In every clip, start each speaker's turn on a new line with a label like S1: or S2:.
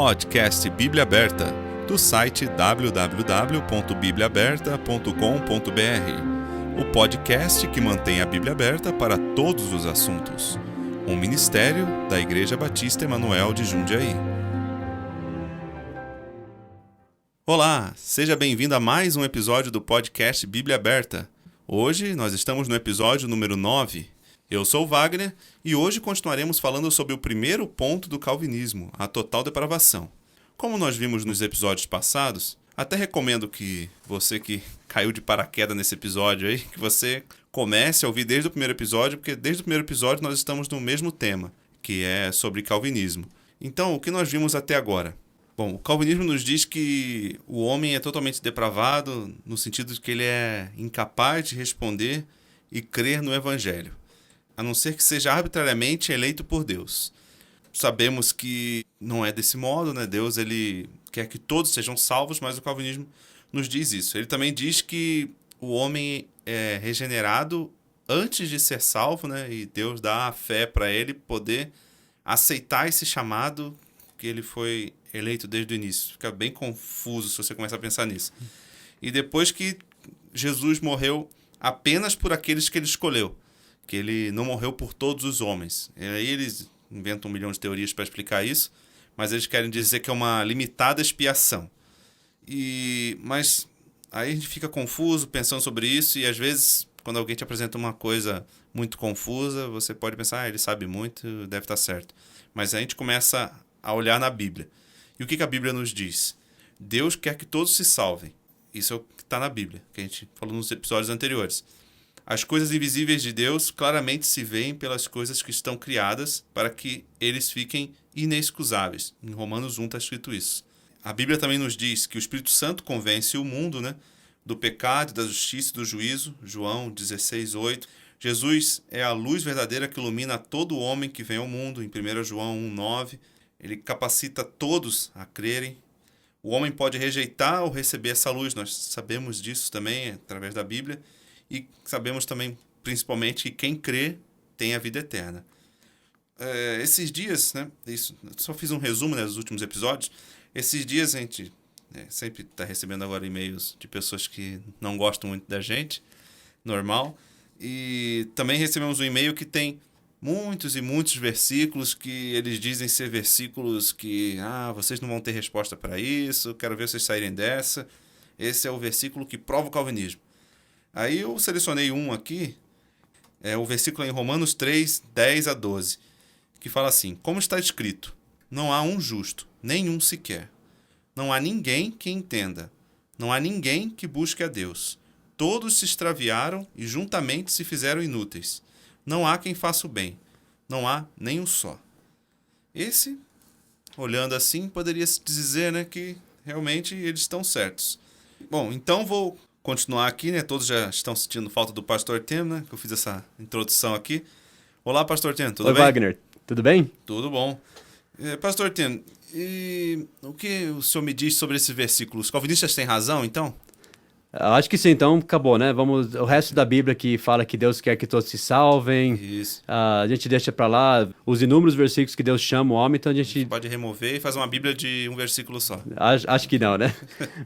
S1: Podcast Bíblia Aberta, do site www.bibliaaberta.com.br. O podcast que mantém a Bíblia aberta para todos os assuntos. Um ministério da Igreja Batista Emanuel de Jundiaí. Olá, seja bem-vindo a mais um episódio do podcast Bíblia Aberta. Hoje nós estamos no episódio número 9. Eu sou o Wagner e hoje continuaremos falando sobre o primeiro ponto do calvinismo, a total depravação. Como nós vimos nos episódios passados, até recomendo que você que caiu de paraquedas nesse episódio aí, que você comece a ouvir desde o primeiro episódio, porque desde o primeiro episódio nós estamos no mesmo tema, que é sobre calvinismo. Então, o que nós vimos até agora? Bom, o calvinismo nos diz que o homem é totalmente depravado, no sentido de que ele é incapaz de responder e crer no Evangelho, a não ser que seja arbitrariamente eleito por Deus. Sabemos que não é desse modo, né? Deus ele quer que todos sejam salvos, mas o calvinismo nos diz isso. Ele também diz que o homem é regenerado antes de ser salvo, né? E Deus dá a fé para ele poder aceitar esse chamado que ele foi eleito desde o início. Fica bem confuso se você começar a pensar nisso. E depois que Jesus morreu apenas por aqueles que ele escolheu, que ele não morreu por todos os homens. E aí eles inventam 1 milhão de teorias para explicar isso, mas eles querem dizer que é uma limitada expiação. Mas aí a gente fica confuso pensando sobre isso e às vezes quando alguém te apresenta uma coisa muito confusa, você pode pensar, ele sabe muito, deve estar certo. Mas a gente começa a olhar na Bíblia. E o que a Bíblia nos diz? Deus quer que todos se salvem. Isso é o que está na Bíblia, que a gente falou nos episódios anteriores. As coisas invisíveis de Deus claramente se veem pelas coisas que estão criadas para que eles fiquem inexcusáveis. Em Romanos 1 está escrito isso. A Bíblia também nos diz que o Espírito Santo convence o mundo, né, do pecado, da justiça e do juízo. João 16:8. Jesus é a luz verdadeira que ilumina todo homem que vem ao mundo. Em 1 João 1:9. Ele capacita todos a crerem. O homem pode rejeitar ou receber essa luz. Nós sabemos disso também através da Bíblia. E sabemos também, principalmente, que quem crê tem a vida eterna. Esses dias, né? Isso, só fiz um resumo, né, dos últimos episódios. Esses dias a gente sempre está recebendo agora e-mails de pessoas que não gostam muito da gente, normal. E também recebemos um e-mail que tem muitos e muitos versículos que eles dizem ser versículos que vocês não vão ter resposta para isso, quero ver vocês saírem dessa. Esse é o versículo que prova o calvinismo. Aí eu selecionei um aqui, o versículo em Romanos 3, 10 a 12, que fala assim: como está escrito, não há um justo, nenhum sequer. Não há ninguém que entenda, não há ninguém que busque a Deus. Todos se extraviaram e juntamente se fizeram inúteis. Não há quem faça o bem, não há nem um só. Esse, olhando assim, poderia se dizer, né, que realmente eles estão certos. Bom, então vou continuar aqui, né? Todos já estão sentindo falta do Pastor Tem, né? Que eu fiz essa introdução aqui. Olá, Pastor Tem, tudo bem?
S2: Oi, Wagner, tudo bem?
S1: Tudo bom. Pastor Tem, e o que o senhor me diz sobre esses versículos? Os calvinistas têm razão, então?
S2: Acho que sim, então acabou, né? O resto da Bíblia que fala que Deus quer que todos se salvem.
S1: Isso.
S2: A gente deixa pra lá os inúmeros versículos que Deus chama o homem, então a gente
S1: pode remover e fazer uma Bíblia de um versículo só.
S2: Acho que não, né?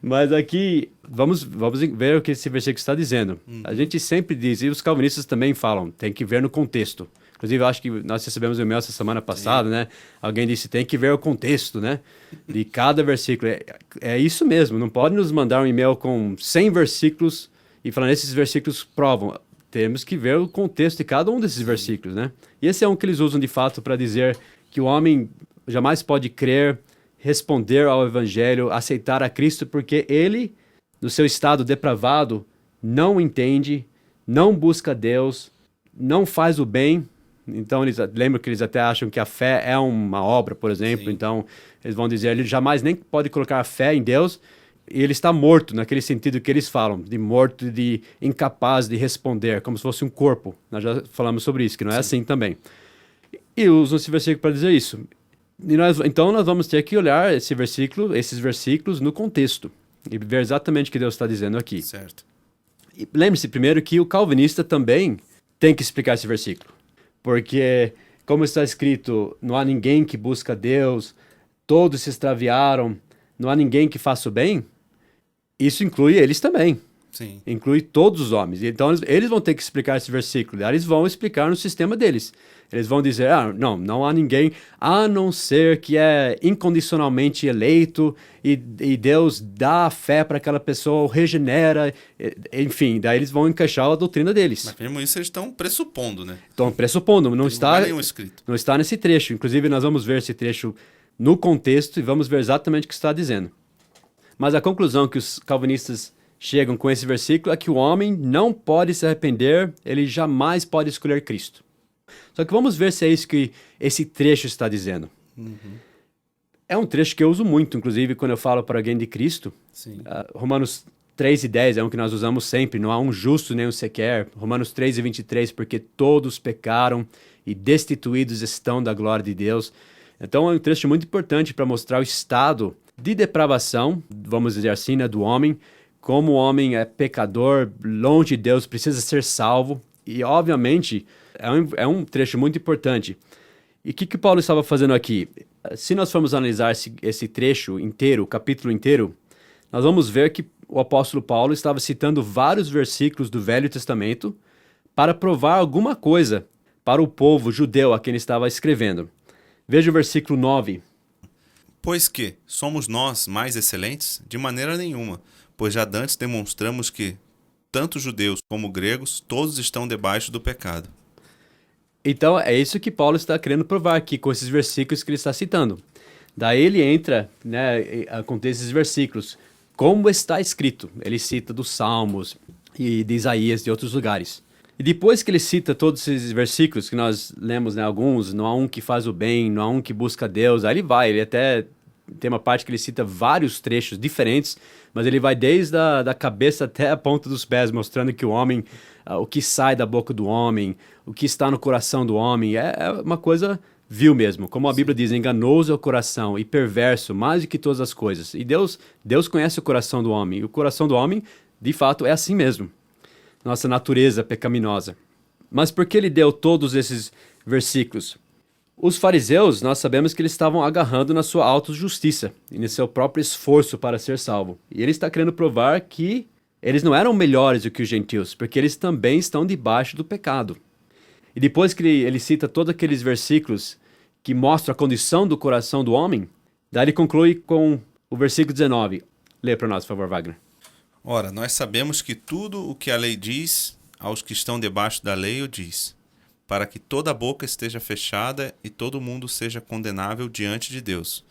S2: Mas aqui, vamos ver o que esse versículo está dizendo. A gente sempre diz, e os calvinistas também falam, tem que ver no contexto. Inclusive, eu acho que nós recebemos um e-mail essa semana passada, né? Alguém disse, tem que ver o contexto, né? De cada versículo. É isso mesmo, não pode nos mandar um e-mail com 100 versículos e falando, esses versículos provam. Temos que ver o contexto de cada um desses versículos, né? E esse é um que eles usam de fato para dizer que o homem jamais pode crer, responder ao Evangelho, aceitar a Cristo, porque ele, no seu estado depravado, não entende, não busca Deus, não faz o bem. Então, lembram que eles até acham que a fé é uma obra, por exemplo. Sim. Então, eles vão dizer, ele jamais nem pode colocar a fé em Deus, e ele está morto, naquele sentido que eles falam, de morto, de incapaz de responder, como se fosse um corpo. Nós já falamos sobre isso, que não é assim também. E usam esse versículo para dizer isso. Então, nós vamos ter que olhar esses versículos no contexto, e ver exatamente o que Deus está dizendo aqui.
S1: Certo.
S2: E lembre-se primeiro que o calvinista também tem que explicar esse versículo. Porque, como está escrito, não há ninguém que busca Deus, todos se extraviaram, não há ninguém que faça o bem, isso inclui eles também.
S1: Sim.
S2: Inclui todos os homens. Então, eles vão ter que explicar esse versículo. Eles vão explicar no sistema deles. Eles vão dizer, não há ninguém, a não ser que é incondicionalmente eleito e Deus dá a fé para aquela pessoa, ou regenera, enfim, daí eles vão encaixar a doutrina deles.
S1: Mas mesmo isso eles estão pressupondo, né?
S2: Estão pressupondo, não está
S1: escrito.
S2: Não está nesse trecho. Inclusive, nós vamos ver esse trecho no contexto e vamos ver exatamente o que está dizendo. Mas a conclusão que os calvinistas chegam com esse versículo é que o homem não pode se arrepender, ele jamais pode escolher Cristo. Só que vamos ver se é isso que esse trecho está dizendo. É um trecho que eu uso muito, inclusive, quando eu falo para alguém de Cristo.
S1: Sim.
S2: Romanos 3:10 é um que nós usamos sempre. Não há um justo nem um sequer. Romanos 3:23, porque todos pecaram e destituídos estão da glória de Deus. Então é um trecho muito importante para mostrar o estado de depravação, vamos dizer assim, né, do homem. Como o homem é pecador, longe de Deus, precisa ser salvo. E, obviamente, é um trecho muito importante. E o que Paulo estava fazendo aqui? Se nós formos analisar esse trecho inteiro, o capítulo inteiro, nós vamos ver que o apóstolo Paulo estava citando vários versículos do Velho Testamento para provar alguma coisa para o povo judeu a quem ele estava escrevendo. Veja o versículo 9.
S1: Pois que somos nós mais excelentes? De maneira nenhuma, pois já dantes demonstramos que tanto judeus como gregos, todos estão debaixo do pecado.
S2: Então, é isso que Paulo está querendo provar aqui com esses versículos que ele está citando. Daí ele entra, né, com esses versículos, como está escrito. Ele cita dos Salmos e de Isaías, de outros lugares. E depois que ele cita todos esses versículos que nós lemos, né, alguns, não há um que faz o bem, não há um que busca Deus, aí ele até tem uma parte que ele cita vários trechos diferentes, mas ele vai desde a cabeça até a ponta dos pés, mostrando que o homem, o que sai da boca do homem, o que está no coração do homem, é uma coisa vil mesmo. Como a Bíblia diz, enganoso é o coração e perverso mais do que todas as coisas. E Deus conhece o coração do homem, e o coração do homem, de fato, é assim mesmo. Nossa natureza pecaminosa. Mas por que ele deu todos esses versículos? Os fariseus, nós sabemos que eles estavam agarrando na sua autojustiça e no seu próprio esforço para ser salvo. E ele está querendo provar que eles não eram melhores do que os gentios, porque eles também estão debaixo do pecado. E depois que ele cita todos aqueles versículos que mostram a condição do coração do homem, daí ele conclui com o versículo 19. Lê para nós, por favor, Wagner.
S1: Ora, nós sabemos que tudo o que a lei diz, aos que estão debaixo da lei o diz, para que toda a boca esteja fechada e todo mundo seja condenável diante de Deus.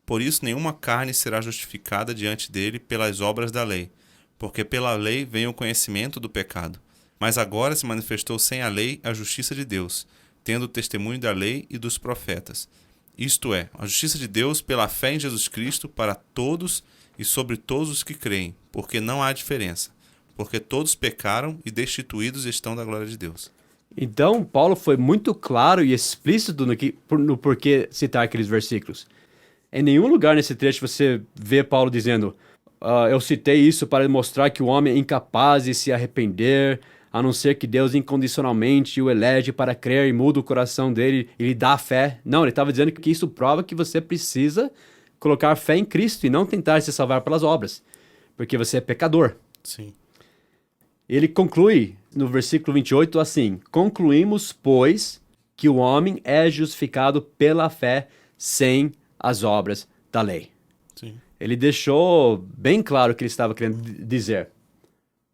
S1: Por isso nenhuma carne será justificada diante dele pelas obras da lei, porque pela lei vem o conhecimento do pecado. Mas agora se manifestou sem a lei a justiça de Deus, tendo o testemunho da lei e dos profetas. Isto é, a justiça de Deus pela fé em Jesus Cristo para todos e sobre todos os que creem, porque não há diferença, porque todos pecaram e destituídos estão da glória de Deus.
S2: Então, Paulo foi muito claro e explícito no porquê citar aqueles versículos. Em nenhum lugar nesse trecho você vê Paulo dizendo eu citei isso para mostrar que o homem é incapaz de se arrepender, a não ser que Deus incondicionalmente o elege para crer e muda o coração dele e lhe dá a fé. Não, ele estava dizendo que isso prova que você precisa colocar fé em Cristo e não tentar se salvar pelas obras, porque você é pecador.
S1: Sim.
S2: Ele conclui no versículo 28 assim: concluímos, pois, que o homem é justificado pela fé sem as obras da lei.
S1: Sim.
S2: Ele deixou bem claro o que ele estava querendo dizer.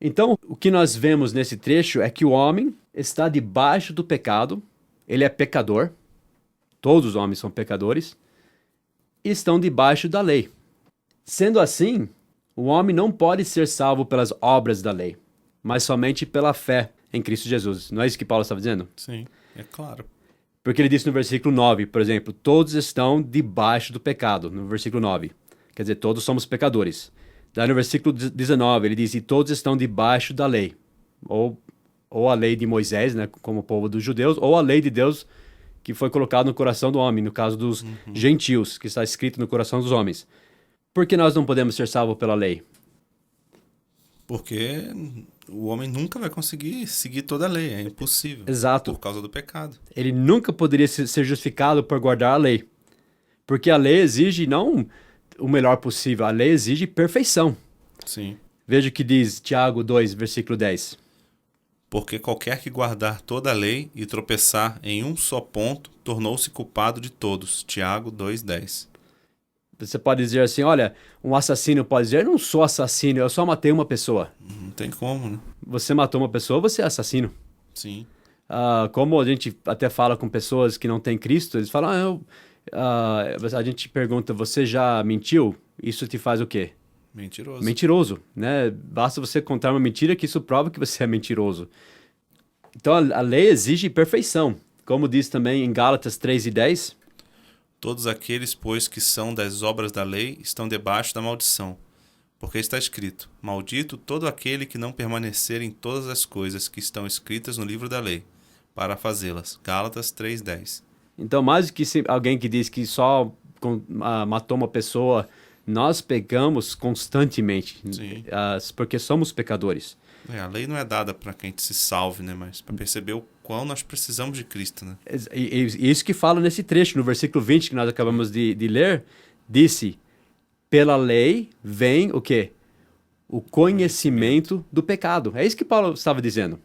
S2: Então, o que nós vemos nesse trecho é que o homem está debaixo do pecado, ele é pecador, todos os homens são pecadores, e estão debaixo da lei. Sendo assim, o homem não pode ser salvo pelas obras da lei, mas somente pela fé em Cristo Jesus. Não é isso que Paulo estava dizendo?
S1: Sim, é claro.
S2: Porque ele disse no versículo 9, por exemplo, todos estão debaixo do pecado, no versículo 9. Quer dizer, todos somos pecadores. Daí no versículo 19, ele diz, e todos estão debaixo da lei. Ou a lei de Moisés, né, como o povo dos judeus, ou a lei de Deus que foi colocada no coração do homem, no caso dos gentios, que está escrito no coração dos homens. Por que nós não podemos ser salvos pela lei?
S1: Porque o homem nunca vai conseguir seguir toda a lei, é impossível.
S2: Exato.
S1: Por causa do pecado.
S2: Ele nunca poderia ser justificado por guardar a lei. Porque a lei exige não o melhor possível, a lei exige perfeição.
S1: Sim.
S2: Veja o que diz Tiago 2, versículo 10.
S1: Porque qualquer que guardar toda a lei e tropeçar em um só ponto, tornou-se culpado de todos. Tiago 2:10.
S2: Você pode dizer assim, olha, um assassino pode dizer, eu não sou assassino, eu só matei uma pessoa.
S1: Não tem como, né?
S2: Você matou uma pessoa, você é assassino.
S1: Sim.
S2: Como a gente até fala com pessoas que não têm Cristo, eles falam, a gente pergunta, você já mentiu? Isso te faz o quê?
S1: Mentiroso.
S2: Mentiroso, né? Basta você contar uma mentira que isso prova que você é mentiroso. Então a lei exige perfeição. Como diz também em Gálatas 3:10,
S1: Todos aqueles, pois, que são das obras da lei, estão debaixo da maldição. Porque está escrito, maldito todo aquele que não permanecer em todas as coisas que estão escritas no livro da lei, para fazê-las. Gálatas 3:10.
S2: então mais do que alguém que diz que só matou uma pessoa, nós pecamos constantemente,
S1: Sim.
S2: porque somos pecadores.
S1: A lei não é dada para que a gente se salve, né? Mas para perceber o quão nós precisamos de Cristo, né?
S2: E isso que fala nesse trecho, no versículo 20 que nós acabamos de ler, disse, pela lei vem o quê? O conhecimento do pecado. É isso que Paulo estava dizendo.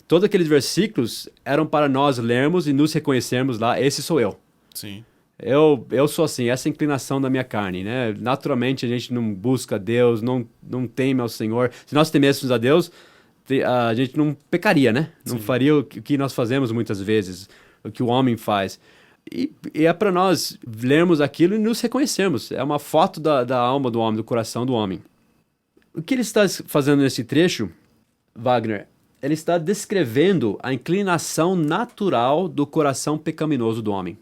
S2: Todos aqueles versículos eram para nós lermos e nos reconhecermos lá, esse sou eu.
S1: Sim.
S2: Eu sou assim, essa é a inclinação da minha carne, né? Naturalmente a gente não busca Deus, não teme ao Senhor. Se nós temêssemos a Deus, a gente não pecaria, né? Não
S1: Sim.
S2: faria o que nós fazemos muitas vezes, o que o homem faz. E é para nós lermos aquilo e nos reconhecermos. É uma foto da alma do homem, do coração do homem. O que ele está fazendo nesse trecho, Wagner? Ele está descrevendo a inclinação natural do coração pecaminoso do homem.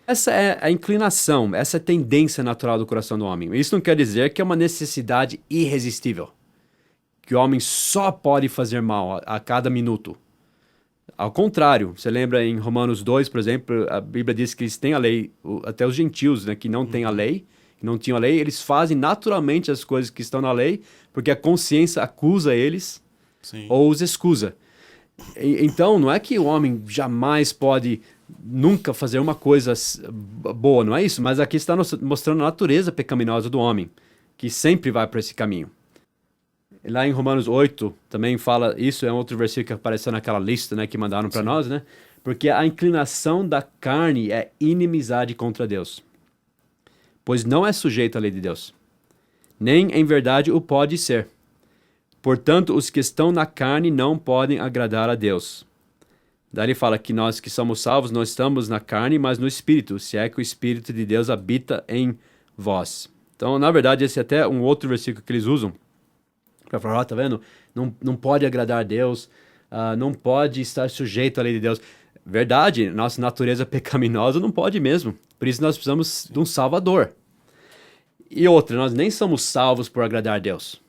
S2: Essa é a inclinação, essa é a tendência natural do coração do homem. Isso não quer dizer que é uma necessidade irresistível, que o homem só pode fazer mal a cada minuto. Ao contrário, você lembra em Romanos 2, por exemplo, a Bíblia diz que eles têm a lei, até os gentios, né, que não têm a lei, que não tinham a lei, eles fazem naturalmente as coisas que estão na lei, porque a consciência acusa eles.
S1: Sim.
S2: Ou os excusa. Então, não é que o homem jamais pode nunca fazer uma coisa boa, não é isso? Mas aqui está mostrando a natureza pecaminosa do homem, que sempre vai para esse caminho. E lá em Romanos 8 também fala, isso é um outro versículo que apareceu naquela lista, né, que mandaram para nós, né? Porque a inclinação da carne é inimizade contra Deus, pois não é sujeito à lei de Deus, nem em verdade o pode ser. Portanto, os que estão na carne não podem agradar a Deus. Daí ele fala que nós que somos salvos não estamos na carne, mas no Espírito, se é que o Espírito de Deus habita em vós. Então, na verdade, esse é até um outro versículo que eles usam para falar, tá vendo? Não pode agradar a Deus, não pode estar sujeito à lei de Deus. Verdade, nossa natureza pecaminosa não pode mesmo. Por isso nós precisamos de um Salvador. E outra, nós nem somos salvos por agradar a Deus.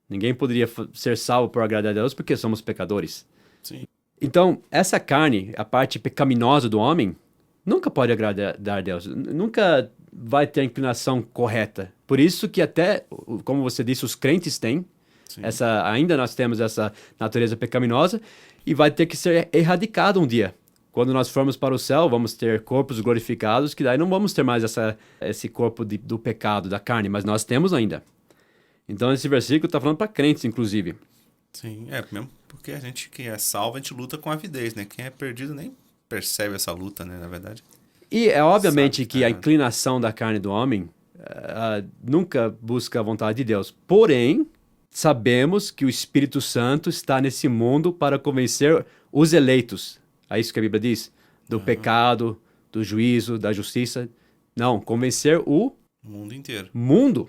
S2: Ninguém poderia ser salvo por agradar a Deus porque somos pecadores.
S1: Sim.
S2: Então, essa carne, a parte pecaminosa do homem, nunca pode agradar a Deus. Nunca vai ter a inclinação correta. Por isso que até, como você disse, os crentes têm. Ainda nós temos essa natureza pecaminosa e vai ter que ser erradicado um dia. Quando nós formos para o céu, vamos ter corpos glorificados, que daí não vamos ter mais esse corpo do pecado, da carne, mas nós temos ainda. Então, esse versículo está falando para crentes, inclusive.
S1: Sim, mesmo porque a gente que é salvo, a gente luta com avidez, né? Quem é perdido nem percebe essa luta, né, na verdade.
S2: E é obviamente que a inclinação da carne do homem nunca busca a vontade de Deus. Porém, sabemos que o Espírito Santo está nesse mundo para convencer os eleitos. É isso que a Bíblia diz? Do pecado, do juízo, da justiça. Não, convencer o
S1: mundo inteiro.
S2: Mundo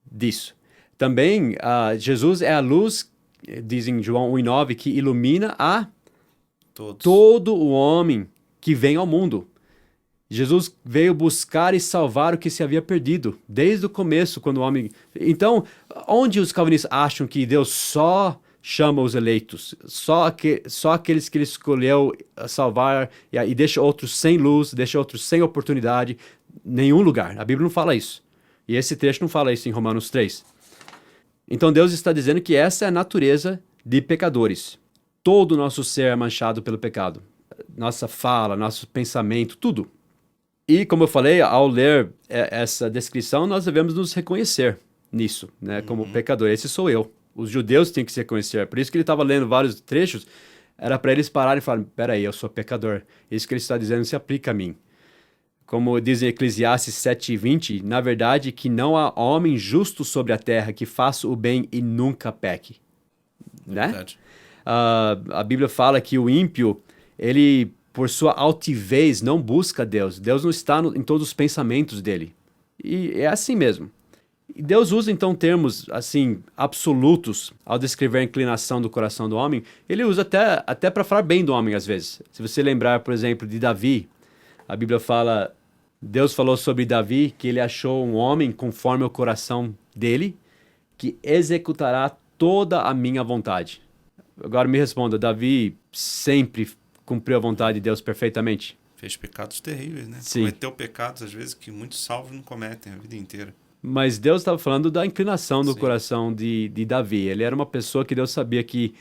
S2: disso. Também, Jesus é a luz, diz em João 1:9, que ilumina a todo o homem que vem ao mundo. Jesus veio buscar e salvar o que se havia perdido, desde o começo, quando o homem... Então, onde os calvinistas acham que Deus só chama os eleitos, só aqueles que ele escolheu salvar e deixa outros sem luz, deixa outros sem oportunidade, nenhum lugar. A Bíblia não fala isso. E esse trecho não fala isso em Romanos 3. Então Deus está dizendo que essa é a natureza de pecadores. Todo o nosso ser é manchado pelo pecado. Nossa fala, nosso pensamento, tudo. E, como eu falei, ao ler essa descrição, nós devemos nos reconhecer nisso, né, como pecador. Esse sou eu. Os judeus têm que se reconhecer. Por isso que ele estava lendo vários trechos, era para eles pararem e falarem, peraí, eu sou pecador. Isso que ele está dizendo se aplica a mim. Como diz em Eclesiastes 7:20, na verdade que não há homem justo sobre a terra que faça o bem e nunca peque. Né?
S1: Verdade.
S2: A Bíblia fala que o ímpio, ele, por sua altivez, não busca Deus. Deus não está em todos os pensamentos dele. E é assim mesmo. E Deus usa, então, termos, assim, absolutos ao descrever a inclinação do coração do homem. Ele usa até para falar bem do homem, às vezes. Se você lembrar, por exemplo, de Davi, a Bíblia fala, Deus falou sobre Davi que ele achou um homem conforme o coração dele, que executará toda a minha vontade. Agora me responda, Davi sempre cumpriu a vontade de Deus perfeitamente?
S1: Fez pecados terríveis, né?
S2: Sim.
S1: Cometeu pecados, às vezes, que muitos salvos não cometem a vida inteira.
S2: Mas Deus estava falando da inclinação do
S1: Sim.
S2: coração de Davi. Ele era uma pessoa que Deus sabia que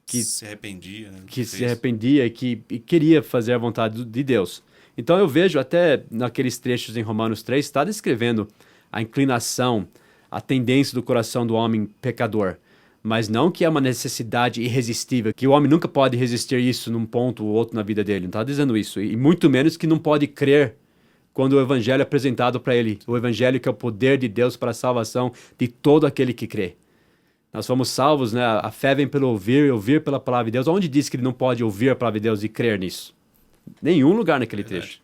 S1: se arrependia, né?
S2: que se arrependia e queria fazer a vontade de Deus. Então eu vejo até naqueles trechos em Romanos 3, está descrevendo a inclinação, a tendência do coração do homem pecador. Mas não que é uma necessidade irresistível, que o homem nunca pode resistir isso num ponto ou outro na vida dele. Não está dizendo isso. E muito menos que não pode crer quando o evangelho é apresentado para ele. O evangelho que é o poder de Deus para a salvação de todo aquele que crê. Nós fomos salvos, né? A fé vem pelo ouvir e ouvir pela palavra de Deus. Onde diz que ele não pode ouvir a palavra de Deus e crer nisso? Nenhum lugar naquele trecho.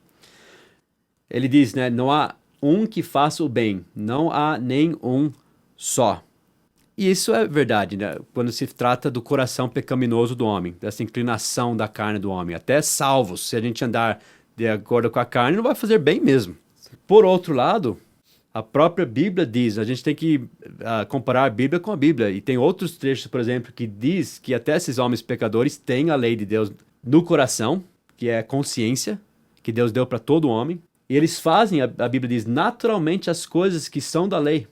S2: Ele diz, né? Não há um que faça o bem. Não há nem um só. E isso é verdade, né? Quando se trata do coração pecaminoso do homem, dessa inclinação da carne do homem. Até salvos, se a gente andar de acordo com a carne, não vai fazer bem mesmo. Por outro lado, a própria Bíblia diz, a gente tem que comparar a Bíblia com a Bíblia. E tem outros trechos, por exemplo, que diz que até esses homens pecadores têm a lei de Deus no coração, que é a consciência, que Deus deu para todo homem. E eles fazem, a Bíblia diz, naturalmente as coisas que são da lei.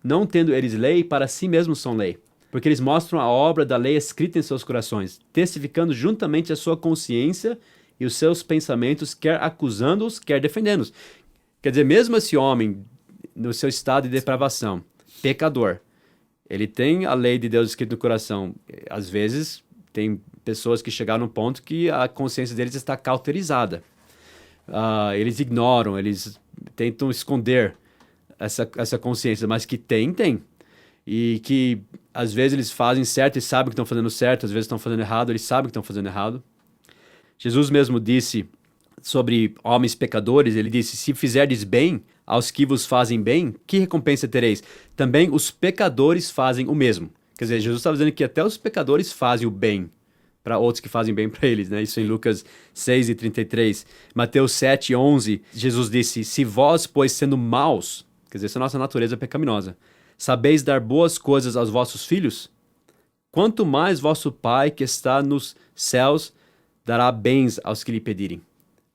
S2: Não tendo eles lei, para si mesmos são lei. Porque eles mostram a obra da lei escrita em seus corações, testificando juntamente a sua consciência e os seus pensamentos, quer acusando-os, quer defendendo-os. Quer dizer, mesmo esse homem, no seu estado de depravação, pecador, ele tem a lei de Deus escrita no coração. Às vezes, tem pessoas que chegaram num ponto que a consciência deles está cauterizada. Eles ignoram, eles tentam esconder essa consciência, mas que tem. E que, às vezes, eles fazem certo e sabem que estão fazendo certo, às vezes estão fazendo errado, eles sabem que estão fazendo errado. Jesus mesmo disse sobre homens pecadores, ele disse, se fizerdes bem aos que vos fazem bem, que recompensa tereis? Também os pecadores fazem o mesmo. Quer dizer, Jesus estava dizendo que até os pecadores fazem o bem para outros que fazem bem para eles, né? Isso em Lucas 6:33. Mateus 7:11, Jesus disse, se vós, pois, sendo maus, quer dizer, essa nossa natureza pecaminosa, sabeis dar boas coisas aos vossos filhos, quanto mais vosso Pai que está nos céus dará bens aos que lhe pedirem.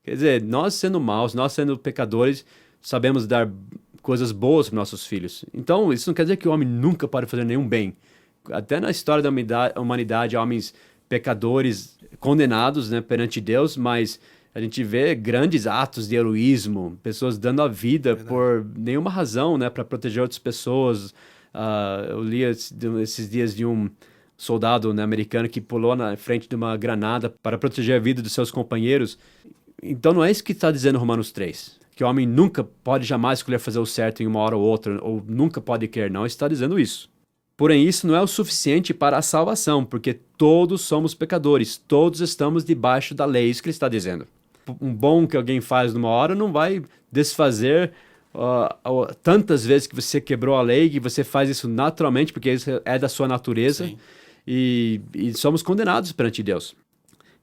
S2: Quer dizer, nós sendo maus, nós sendo pecadores, sabemos dar coisas boas para nossos filhos. Então, isso não quer dizer que o homem nunca pode fazer nenhum bem. Até na história da humanidade, homens pecadores condenados, né, perante Deus, mas a gente vê grandes atos de heroísmo, pessoas dando a vida por nenhuma razão, né, para proteger outras pessoas. Eu li esses dias de um soldado, né, americano que pulou na frente de uma granada para proteger a vida dos seus companheiros. Então não é isso que está dizendo Romanos 3, que o homem nunca pode jamais escolher fazer o certo em uma hora ou outra, ou nunca pode querer, não está dizendo isso. Porém, isso não é o suficiente para a salvação, porque todos somos pecadores, todos estamos debaixo da lei, isso que ele está dizendo. Um bom que alguém faz numa hora não vai desfazer tantas vezes que você quebrou a lei, que você faz isso naturalmente, porque isso é da sua natureza.
S1: Sim.
S2: E somos condenados perante Deus.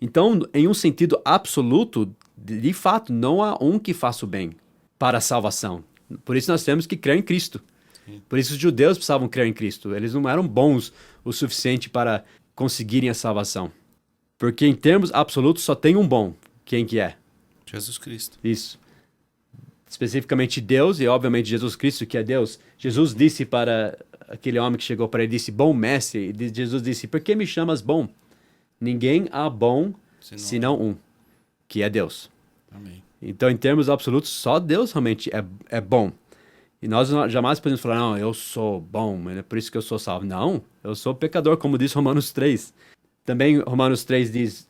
S2: Então, em um sentido absoluto, de fato, não há um que faça o bem para a salvação. Por isso nós temos que crer em Cristo. Sim. Por isso os judeus precisavam crer em Cristo. Eles não eram bons o suficiente para conseguirem a salvação. Porque em termos absolutos só tem um bom. Quem que é?
S1: Jesus Cristo.
S2: Isso. Especificamente Deus e obviamente Jesus Cristo, que é Deus. Jesus disse para aquele homem que chegou para ele, disse, bom mestre. E Jesus disse, por que me chamas bom? Ninguém há bom senão um, que é Deus.
S1: Amém.
S2: Então, em termos absolutos, só Deus realmente é bom. E nós jamais podemos falar, não, eu sou bom, é por isso que eu sou salvo. Não, eu sou pecador, como diz Romanos 3. Também Romanos 3 diz,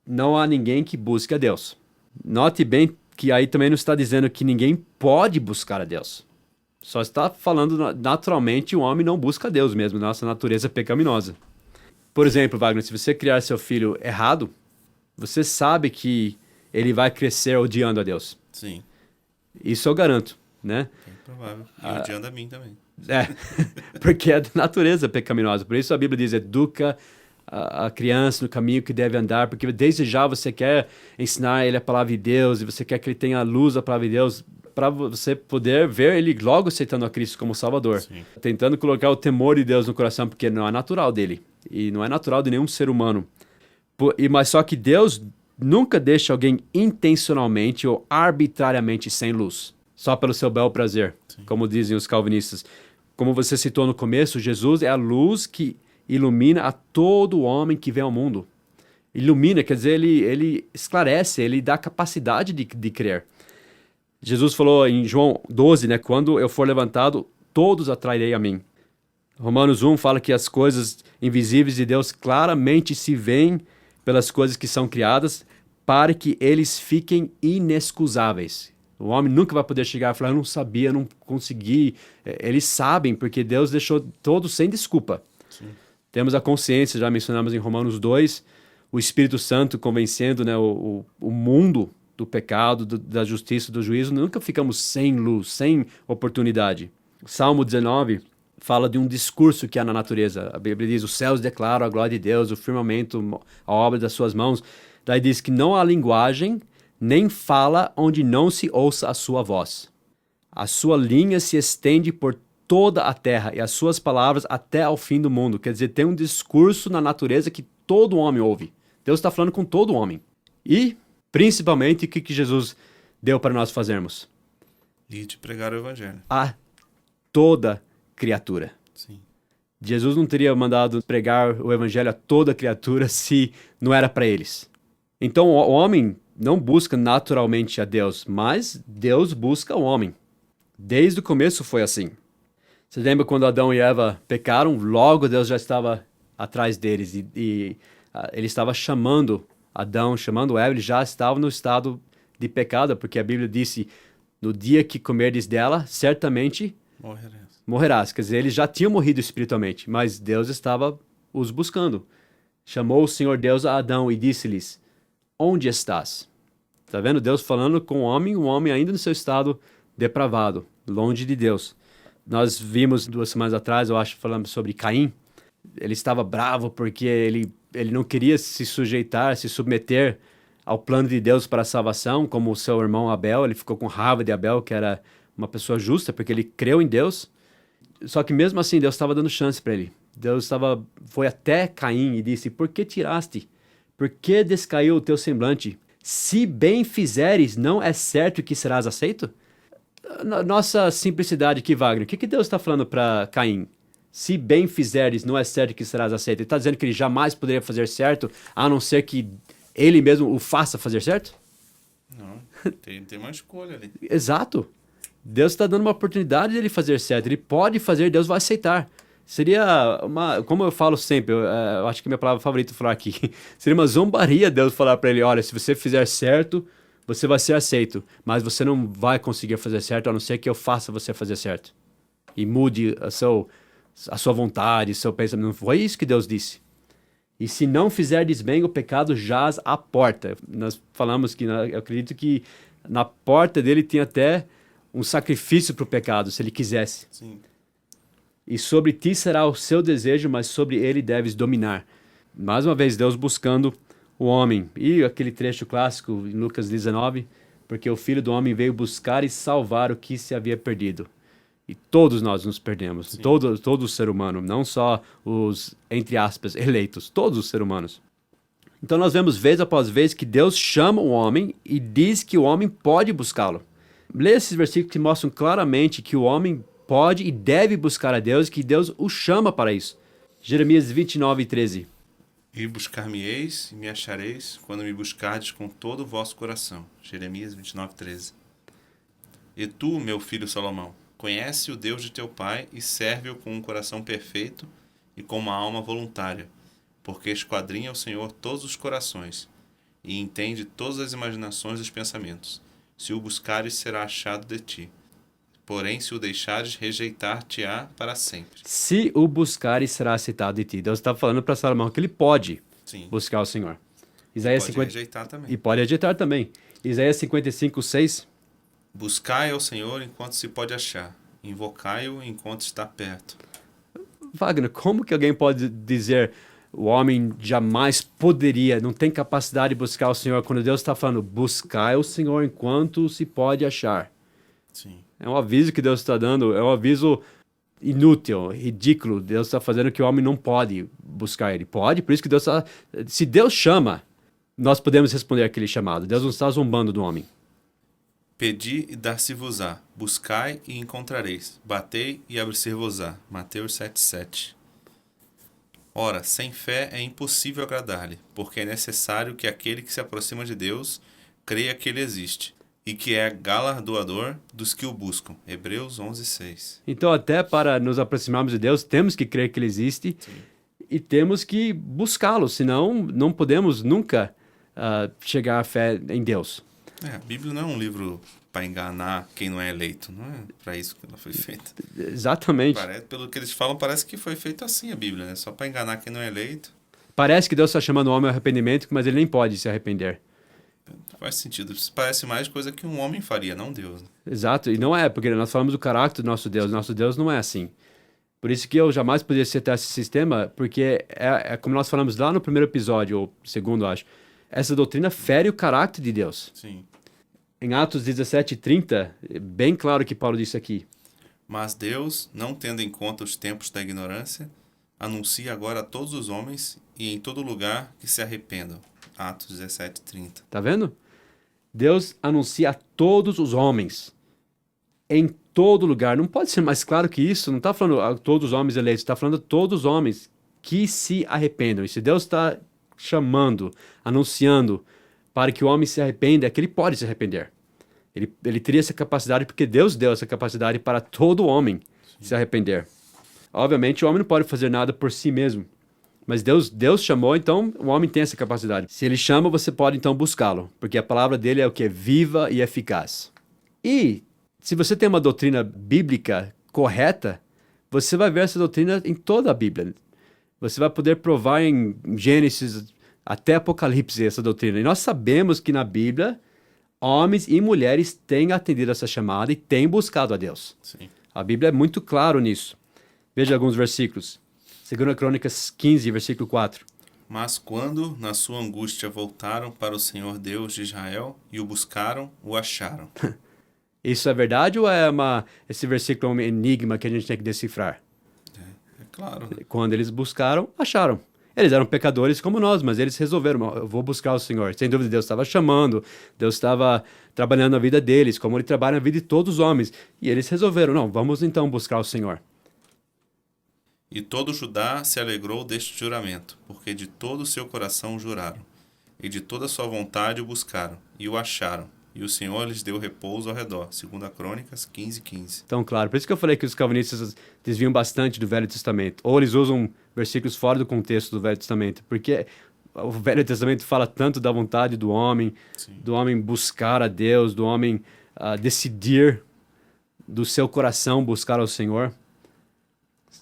S2: não há ninguém que busque a Deus. Note bem que aí também não está dizendo que ninguém pode buscar a Deus. Só está falando naturalmente o homem não busca a Deus mesmo, nossa natureza pecaminosa. Por exemplo, Wagner, se você criar seu filho errado, você sabe que ele vai crescer odiando a Deus.
S1: Sim.
S2: Isso eu garanto, né?
S1: É provável. E odiando a mim também.
S2: Porque é da natureza pecaminosa. Por isso a Bíblia diz, educa a criança no caminho que deve andar, porque desde já você quer ensinar ele a palavra de Deus, e você quer que ele tenha a luz da palavra de Deus, para você poder ver ele logo aceitando a Cristo como Salvador.
S1: Sim.
S2: Tentando colocar o temor de Deus no coração, porque não é natural dele, e não é natural de nenhum ser humano. Mas só que Deus nunca deixa alguém intencionalmente ou arbitrariamente sem luz, só pelo seu bel prazer, como dizem os calvinistas. Como você citou no começo, Jesus é a luz que ilumina a todo homem que vem ao mundo. Ilumina, quer dizer, ele esclarece, ele dá capacidade de crer. Jesus falou em João 12, né? Quando eu for levantado, todos atrairei a mim. Romanos 1 fala que as coisas invisíveis de Deus claramente se veem pelas coisas que são criadas para que eles fiquem inexcusáveis. O homem nunca vai poder chegar e falar, eu não sabia, não consegui. Eles sabem, porque Deus deixou todos sem desculpa.
S1: Sim.
S2: Temos a consciência, já mencionamos em Romanos 2, o Espírito Santo convencendo, né, o mundo do pecado, da justiça, do juízo. Nunca ficamos sem luz, sem oportunidade. Salmo 19 fala de um discurso que há na natureza. A Bíblia diz, os céus declaram a glória de Deus, o firmamento, a obra das suas mãos. Daí diz que não há linguagem, nem fala onde não se ouça a sua voz. A sua linha se estende por toda a terra e as suas palavras até ao fim do mundo. Quer dizer, tem um discurso na natureza que todo homem ouve. Deus está falando com todo homem. E, principalmente, o que Jesus deu para nós fazermos?
S1: E de pregar o evangelho.
S2: A toda criatura.
S1: Sim.
S2: Jesus não teria mandado pregar o evangelho a toda criatura se não era para eles. Então, o homem não busca naturalmente a Deus, mas Deus busca o homem. Desde o começo foi assim. Você lembra quando Adão e Eva pecaram? Logo Deus já estava atrás deles e ele estava chamando Adão, chamando Eva, ele já estava no estado de pecado, porque a Bíblia disse, no dia que comerdes dela, certamente morrerás. Quer dizer, eles já tinham morrido espiritualmente, mas Deus estava os buscando. Chamou o Senhor Deus a Adão e disse-lhes, onde estás? Está vendo? Deus falando com o homem ainda no seu estado depravado, longe de Deus. Nós vimos 2 semanas atrás, eu acho, falando sobre Caim. Ele estava bravo porque ele não queria se sujeitar, se submeter ao plano de Deus para a salvação, como o seu irmão Abel. Ele ficou com raiva de Abel, que era uma pessoa justa, porque ele creu em Deus. Só que mesmo assim, Deus estava dando chance para ele. Deus foi até Caim e disse, por que tiraste? Por que descaiu o teu semblante? Se bem fizeres, não é certo que serás aceito? Nossa simplicidade aqui, Wagner, o que Deus está falando para Caim? Se bem fizeres, não é certo que serás aceito. Ele está dizendo que ele jamais poderia fazer certo, a não ser que ele mesmo o faça fazer certo?
S1: Não, tem uma escolha ali.
S2: Exato. Deus está dando uma oportunidade de ele fazer certo. Ele pode fazer, Deus vai aceitar. Seria como eu falo sempre, eu acho que minha palavra favorita falar aqui, seria uma zombaria Deus falar para ele, olha, se você fizer certo, você vai ser aceito, mas você não vai conseguir fazer certo, a não ser que eu faça você fazer certo. E mude a sua vontade, seu pensamento. Não foi isso que Deus disse. E se não fizerdes bem, o pecado jaz à porta. Nós falamos que, eu acredito que na porta dele tinha até um sacrifício para o pecado, se ele quisesse.
S1: Sim.
S2: E sobre ti será o seu desejo, mas sobre ele deves dominar. Mais uma vez, Deus buscando o homem. E aquele trecho clássico em Lucas 19, porque o Filho do Homem veio buscar e salvar o que se havia perdido. E todos nós nos perdemos, todo o ser humano, não só os, entre aspas, eleitos, todos os seres humanos. Então nós vemos vez após vez que Deus chama o homem e diz que o homem pode buscá-lo. Leia esses versículos que mostram claramente que o homem pode e deve buscar a Deus, que Deus o chama para isso. Jeremias 29:13.
S1: E buscar-me-eis e me achareis quando me buscardes com todo o vosso coração. Jeremias 29:13. E tu, meu filho Salomão, conhece o Deus de teu pai e serve-o com um coração perfeito e com uma alma voluntária, porque esquadrinha o Senhor todos os corações e entende todas as imaginações dos pensamentos. Se o buscares, será achado de ti. Porém, se o deixares, rejeitar-te-á para sempre.
S2: Se o buscares, será aceitado de ti. Deus está falando para Salomão que ele pode
S1: Sim.
S2: buscar o Senhor. Isaías
S1: Pode
S2: 50...
S1: rejeitar também.
S2: E pode rejeitar também. Isaías 55:6.
S1: Buscai ao Senhor enquanto se pode achar. Invocai-o enquanto está perto.
S2: Wagner, como que alguém pode dizer o homem jamais poderia, não tem capacidade de buscar o Senhor, quando Deus está falando, buscai o Senhor enquanto se pode achar?
S1: Sim.
S2: É um aviso que Deus está dando, é um aviso inútil, ridículo. Deus está fazendo que o homem não pode buscar ele. Pode, por isso que Deus está... Se Deus chama, nós podemos responder aquele chamado. Deus não está zombando do homem.
S1: Pedi e dar-se-vos-á. Buscai e encontrareis. Batei e abrir-se-vos-á. Mateus 7:7. Ora, sem fé é impossível agradar-lhe, porque é necessário que aquele que se aproxima de Deus creia que ele existe, e que é galardoador dos que o buscam. Hebreus 11:6.
S2: Então, até para nos aproximarmos de Deus, temos que crer que ele existe.
S1: Sim.
S2: E temos que buscá-lo, senão não podemos nunca chegar à fé em Deus.
S1: A Bíblia não é um livro para enganar quem não é eleito, não é para isso que ela foi feita.
S2: Exatamente.
S1: Pelo que eles falam, parece que foi feito assim a Bíblia, né? Só para enganar quem não é eleito.
S2: Parece que Deus está chamando o homem ao arrependimento, mas ele nem pode se arrepender.
S1: Faz sentido. Isso parece mais coisa que um homem faria, não Deus. Né?
S2: Exato, e não é, porque nós falamos do caráter do nosso Deus. Nosso Deus não é assim. Por isso que eu jamais poderia aceitar esse sistema, porque é como nós falamos lá no primeiro episódio, ou segundo, acho. Essa doutrina fere o caráter de Deus.
S1: Sim.
S2: Em Atos 17:30, é bem claro que Paulo disse aqui.
S1: Mas Deus, não tendo em conta os tempos da ignorância, anuncia agora a todos os homens e em todo lugar que se arrependam. Atos 17:30.
S2: Tá vendo? Deus anuncia a todos os homens, em todo lugar. Não pode ser mais claro que isso. Não está falando a todos os homens eleitos, está falando a todos os homens que se arrependam. E se Deus está chamando, anunciando para que o homem se arrependa, é que ele pode se arrepender. Ele teria essa capacidade porque Deus deu essa capacidade para todo homem se arrepender. Obviamente, o homem não pode fazer nada por si mesmo. Mas Deus chamou, então o homem tem essa capacidade. Se ele chama, você pode então buscá-lo. Porque a palavra dele é o que? Viva e eficaz. E se você tem uma doutrina bíblica correta, você vai ver essa doutrina em toda a Bíblia. Você vai poder provar em Gênesis até Apocalipse essa doutrina. E nós sabemos que na Bíblia, homens e mulheres têm atendido essa chamada e têm buscado a Deus.
S1: Sim.
S2: A Bíblia é muito claro nisso. Veja alguns versículos. 2 Crônicas 15, versículo 4.
S1: Mas quando, na sua angústia, voltaram para o Senhor Deus de Israel e o buscaram, o acharam.
S2: Isso é verdade ou esse versículo é um enigma que a gente tem que decifrar?
S1: É claro. Né?
S2: Quando eles buscaram, acharam. Eles eram pecadores como nós, mas eles resolveram, eu vou buscar o Senhor. Sem dúvida, Deus estava chamando, Deus estava trabalhando na vida deles, como Ele trabalha na vida de todos os homens. E eles resolveram, não, vamos então buscar o Senhor.
S1: E todo Judá se alegrou deste juramento, porque de todo o seu coração o juraram, e de toda a sua vontade o buscaram, e o acharam, e o Senhor lhes deu repouso ao redor. 2 Crônicas 15:15.
S2: Então, claro, por isso que eu falei que os calvinistas desviam bastante do Velho Testamento, ou eles usam versículos fora do contexto do Velho Testamento, porque o Velho Testamento fala tanto da vontade do homem,
S1: Sim.
S2: do homem buscar a Deus, do homem decidir do seu coração buscar ao Senhor.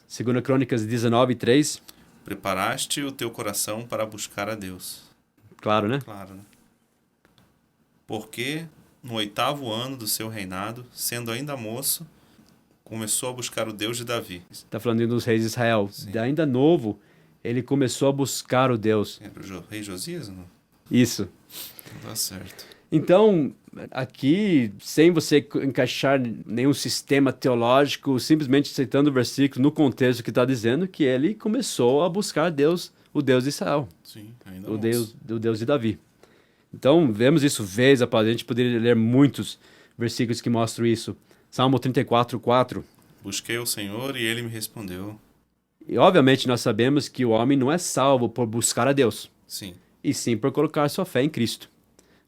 S2: 2 Crônicas 19:3.
S1: Preparaste o teu coração para buscar a Deus.
S2: Claro, né?
S1: Claro, né? Porque no 8º ano do seu reinado, sendo ainda moço, começou a buscar o Deus de Davi.
S2: Está falando dos reis de Israel.
S1: Sim.
S2: Ainda novo, ele começou a buscar o Deus.
S1: Era o rei Josias, não?
S2: Isso.
S1: Não dá certo.
S2: Então, aqui, sem você encaixar nenhum sistema teológico, simplesmente aceitando o versículo no contexto que está dizendo que ele começou a buscar Deus, o Deus de Israel,
S1: Sim, ainda
S2: o Deus de Davi. Então, vemos isso vez após vez. A gente poderia ler muitos versículos que mostram isso. Salmo 34:4.
S1: Busquei o Senhor e ele me respondeu.
S2: E, obviamente, nós sabemos que o homem não é salvo por buscar a Deus,
S1: Sim.
S2: e sim por colocar sua fé em Cristo.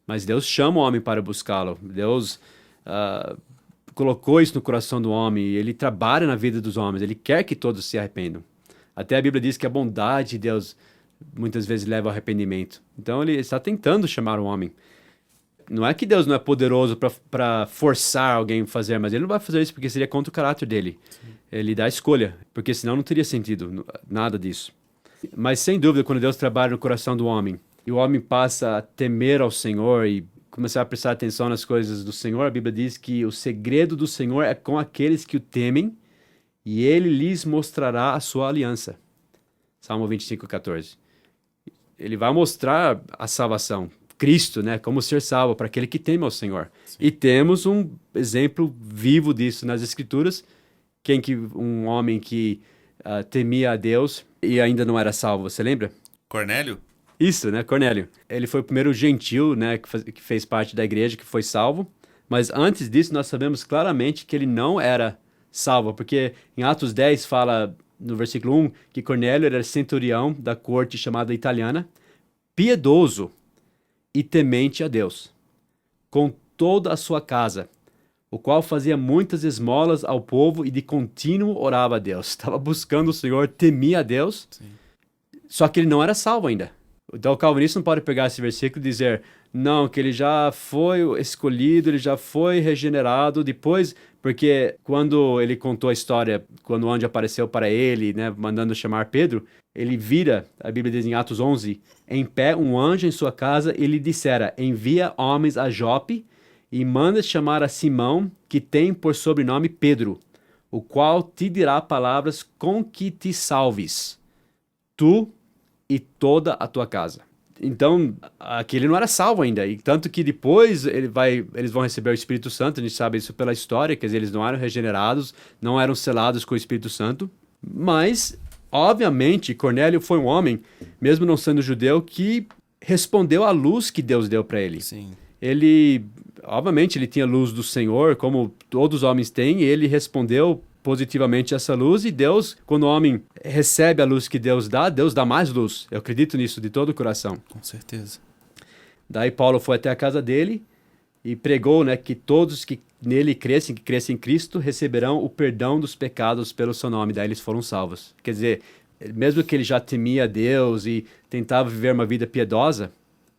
S2: Mas Deus chama o homem para buscá-lo. Deus colocou isso no coração do homem, e ele trabalha na vida dos homens, ele quer que todos se arrependam. Até a Bíblia diz que a bondade de Deus muitas vezes leva ao arrependimento. Então ele está tentando chamar o homem. Não é que Deus não é poderoso para forçar alguém a fazer, mas ele não vai fazer isso porque seria contra o caráter dele. Sim. Ele dá a escolha, porque senão não teria sentido nada disso. Mas sem dúvida, quando Deus trabalha no coração do homem, e o homem passa a temer ao Senhor e começar a prestar atenção nas coisas do Senhor, a Bíblia diz que o segredo do Senhor é com aqueles que o temem, e ele lhes mostrará a sua aliança. Salmo 25:14. Ele vai mostrar a salvação, Cristo, né, como ser salvo para aquele que teme ao Senhor. Sim. E temos um exemplo vivo disso nas Escrituras, um homem que temia a Deus e ainda não era salvo, você lembra?
S1: Cornélio?
S2: Isso, né, Cornélio. Ele foi o primeiro gentil, né, que fez parte da igreja, que foi salvo. Mas antes disso, nós sabemos claramente que ele não era salvo, porque em Atos 10 fala, no versículo 1, que Cornélio era centurião da corte chamada italiana, piedoso e temente a Deus, com toda a sua casa, o qual fazia muitas esmolas ao povo e de contínuo orava a Deus. Estava buscando o Senhor, temia a Deus, sim, só que ele não era salvo ainda. Então o calvinista não pode pegar esse versículo e dizer, não, que ele já foi escolhido, ele já foi regenerado depois, porque quando ele contou a história, quando o anjo apareceu para ele, né, mandando chamar Pedro, ele vira, a Bíblia diz em Atos 11, em pé um anjo em sua casa e lhe dissera, envia homens a Jope e manda chamar a Simão, que tem por sobrenome Pedro, o qual te dirá palavras com que te salves, tu e toda a tua casa. Então, aquele não era salvo ainda, e tanto que depois eles vão receber o Espírito Santo, a gente sabe isso pela história, quer dizer, eles não eram regenerados, não eram selados com o Espírito Santo, mas, obviamente, Cornélio foi um homem, mesmo não sendo judeu, que respondeu à luz que Deus deu para ele.
S1: Sim.
S2: Obviamente, ele tinha luz do Senhor, como todos os homens têm, e ele respondeu positivamente essa luz, e Deus, quando o homem recebe a luz que Deus dá mais luz. Eu acredito nisso de todo o coração.
S1: Com certeza.
S2: Daí Paulo foi até a casa dele e pregou, né, que todos que nele crescem, que crescem em Cristo, receberão o perdão dos pecados pelo seu nome. Daí eles foram salvos. Quer dizer, mesmo que ele já temia a Deus e tentava viver uma vida piedosa,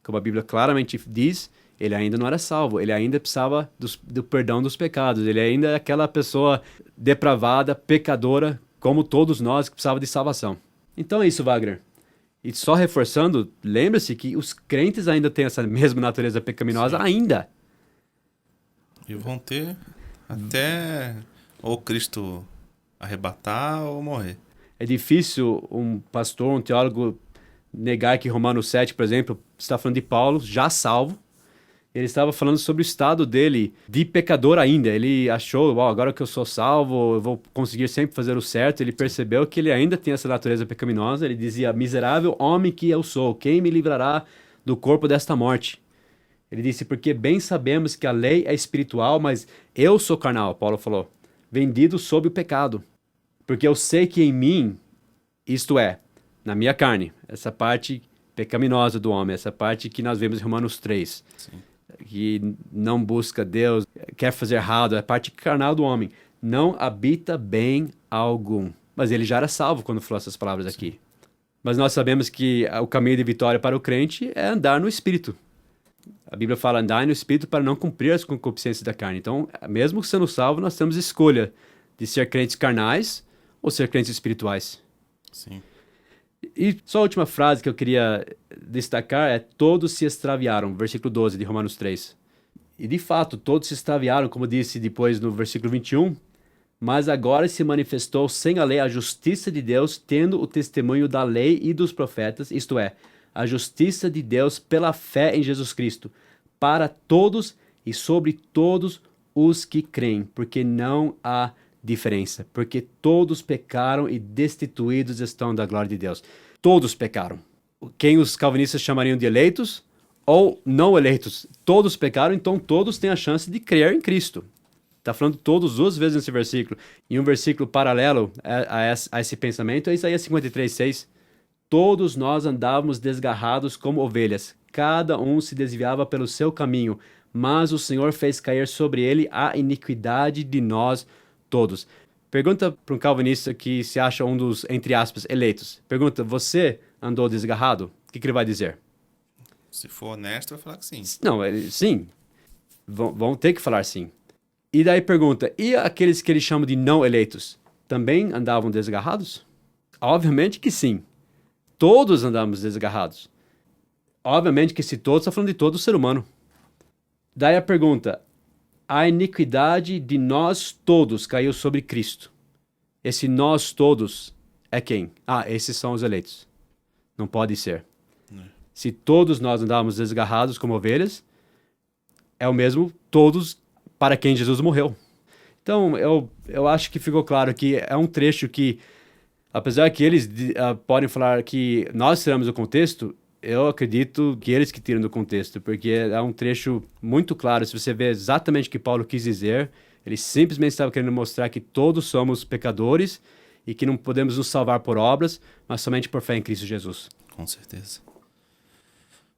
S2: como a Bíblia claramente diz, ele ainda não era salvo, ele ainda precisava do perdão dos pecados, ele ainda é aquela pessoa depravada, pecadora, como todos nós que precisava de salvação. Então é isso, Wagner. E só reforçando, lembre-se que os crentes ainda têm essa mesma natureza pecaminosa. Sim. Ainda.
S1: E vão ter até ou Cristo arrebatar ou morrer.
S2: É difícil um pastor, um teólogo negar que Romanos 7, por exemplo, está falando de Paulo, já salvo. Ele estava falando sobre o estado dele de pecador ainda. Ele achou, agora que eu sou salvo, eu vou conseguir sempre fazer o certo. Ele percebeu que ele ainda tem essa natureza pecaminosa. Ele dizia, miserável homem que eu sou, quem me livrará do corpo desta morte? Ele disse, porque bem sabemos que a lei é espiritual, mas eu sou carnal, Paulo falou, vendido sob o pecado. Porque eu sei que em mim, isto é, na minha carne, essa parte pecaminosa do homem, essa parte que nós vemos em Romanos 3, sim, que não busca Deus, quer fazer errado, é a parte carnal do homem, não habita bem algum. Mas ele já era salvo quando falou essas palavras aqui. Sim. Mas nós sabemos que o caminho de vitória para o crente é andar no Espírito. A Bíblia fala andar no Espírito para não cumprir as concupiscências da carne. Então, mesmo sendo salvo, nós temos escolha de ser crentes carnais ou ser crentes espirituais.
S1: Sim.
S2: E só a última frase que eu queria destacar é todos se extraviaram, versículo 12 de Romanos 3. E de fato, todos se extraviaram, como disse depois no versículo 21, mas agora se manifestou sem a lei a justiça de Deus, tendo o testemunho da lei e dos profetas, isto é, a justiça de Deus pela fé em Jesus Cristo, para todos e sobre todos os que creem, porque não há diferença, porque todos pecaram e destituídos estão da glória de Deus. Todos pecaram. Quem os calvinistas chamariam de eleitos ou não eleitos, todos pecaram, então todos têm a chance de crer em Cristo. Está falando todos, 2 vezes nesse versículo. E um versículo paralelo a esse pensamento é Isaías 53:6. Todos nós andávamos desgarrados como ovelhas. Cada um se desviava pelo seu caminho. Mas o Senhor fez cair sobre ele a iniquidade de nós todos. Pergunta para um calvinista que se acha um dos, entre aspas, eleitos. Pergunta, você andou desgarrado? O que ele vai dizer?
S1: Se for honesto, vai falar que sim.
S2: Não, sim. Vão ter que falar sim. E daí pergunta, e aqueles que ele chama de não eleitos? Também andavam desgarrados? Obviamente que sim. Todos andamos desgarrados. Obviamente que se todos, está falando de todo ser humano. Daí a pergunta, a iniquidade de nós todos caiu sobre Cristo. Esse nós todos é quem? Esses são os eleitos. Não pode ser. Se todos nós andávamos desgarrados como ovelhas, é o mesmo todos para quem Jesus morreu. Então, eu acho que ficou claro que é um trecho que, apesar que eles podem falar que nós tiramos o contexto, eu acredito que eles que tiram do contexto, porque é um trecho muito claro. Se você vê exatamente o que Paulo quis dizer, ele simplesmente estava querendo mostrar que todos somos pecadores e que não podemos nos salvar por obras, mas somente por fé em Cristo Jesus.
S1: Com certeza.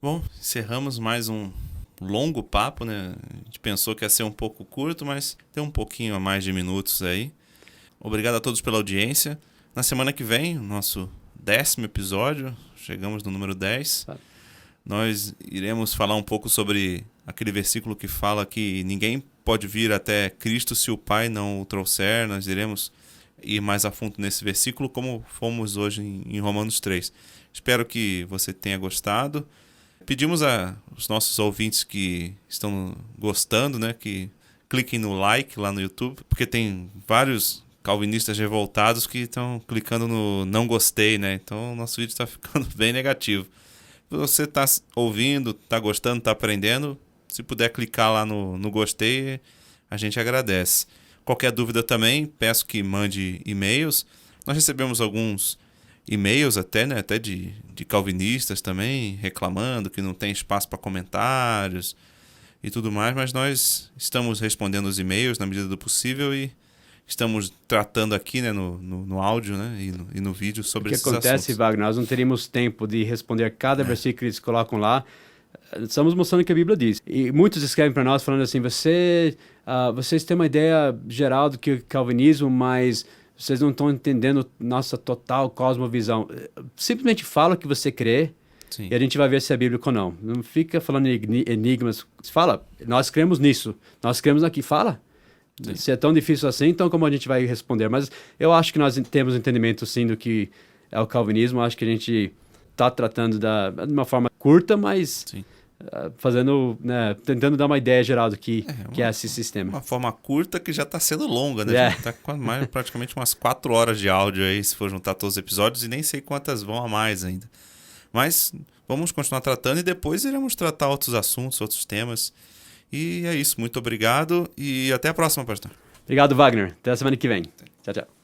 S1: Bom, encerramos mais um longo papo, né? A gente pensou que ia ser um pouco curto, mas tem um pouquinho a mais de minutos aí. Obrigado a todos pela audiência. Na semana que vem, o nosso 10º episódio, chegamos no número 10. Nós iremos falar um pouco sobre aquele versículo que fala que ninguém pode vir até Cristo se o Pai não o trouxer. Nós iremos ir mais a fundo nesse versículo, como fomos hoje em Romanos 3. Espero que você tenha gostado. Pedimos aos nossos ouvintes que estão gostando, né, que cliquem no like lá no YouTube, porque tem vários calvinistas revoltados que estão clicando no não gostei, né? Então o nosso vídeo está ficando bem negativo. Se você está ouvindo, está gostando, está aprendendo, se puder clicar lá no gostei, a gente agradece. Qualquer dúvida também, peço que mande e-mails. Nós recebemos alguns e-mails até, né, até de calvinistas também, reclamando que não tem espaço para comentários e tudo mais, mas nós estamos respondendo os e-mails na medida do possível e estamos tratando aqui, né, no áudio, né, e no vídeo sobre esses assuntos. O que acontece,
S2: Wagner, nós não teríamos tempo de responder cada versículo que eles colocam lá. Estamos mostrando o que a Bíblia diz. E muitos escrevem para nós falando assim, vocês têm uma ideia geral do que é calvinismo, mas vocês não estão entendendo nossa total cosmovisão. Simplesmente fala o que você crê. Sim. E a gente vai ver se é bíblico ou não. Não fica falando enigmas. Fala, nós cremos nisso. Nós cremos aqui. Fala. Sim. Se é tão difícil assim, então como a gente vai responder? Mas eu acho que nós temos entendimento, sim, do que é o calvinismo. Acho que a gente está tratando de uma forma curta, mas fazendo, né, tentando dar uma ideia geral do que é esse sistema.
S1: Uma forma curta que já está sendo longa, né? Já está com praticamente umas 4 horas de áudio aí, se for juntar todos os episódios, e nem sei quantas vão a mais ainda. Mas vamos continuar tratando e depois iremos tratar outros assuntos, outros temas. E é isso. Muito obrigado e até a próxima, pastor.
S2: Obrigado, Wagner. Até a semana que vem. Tchau, tchau.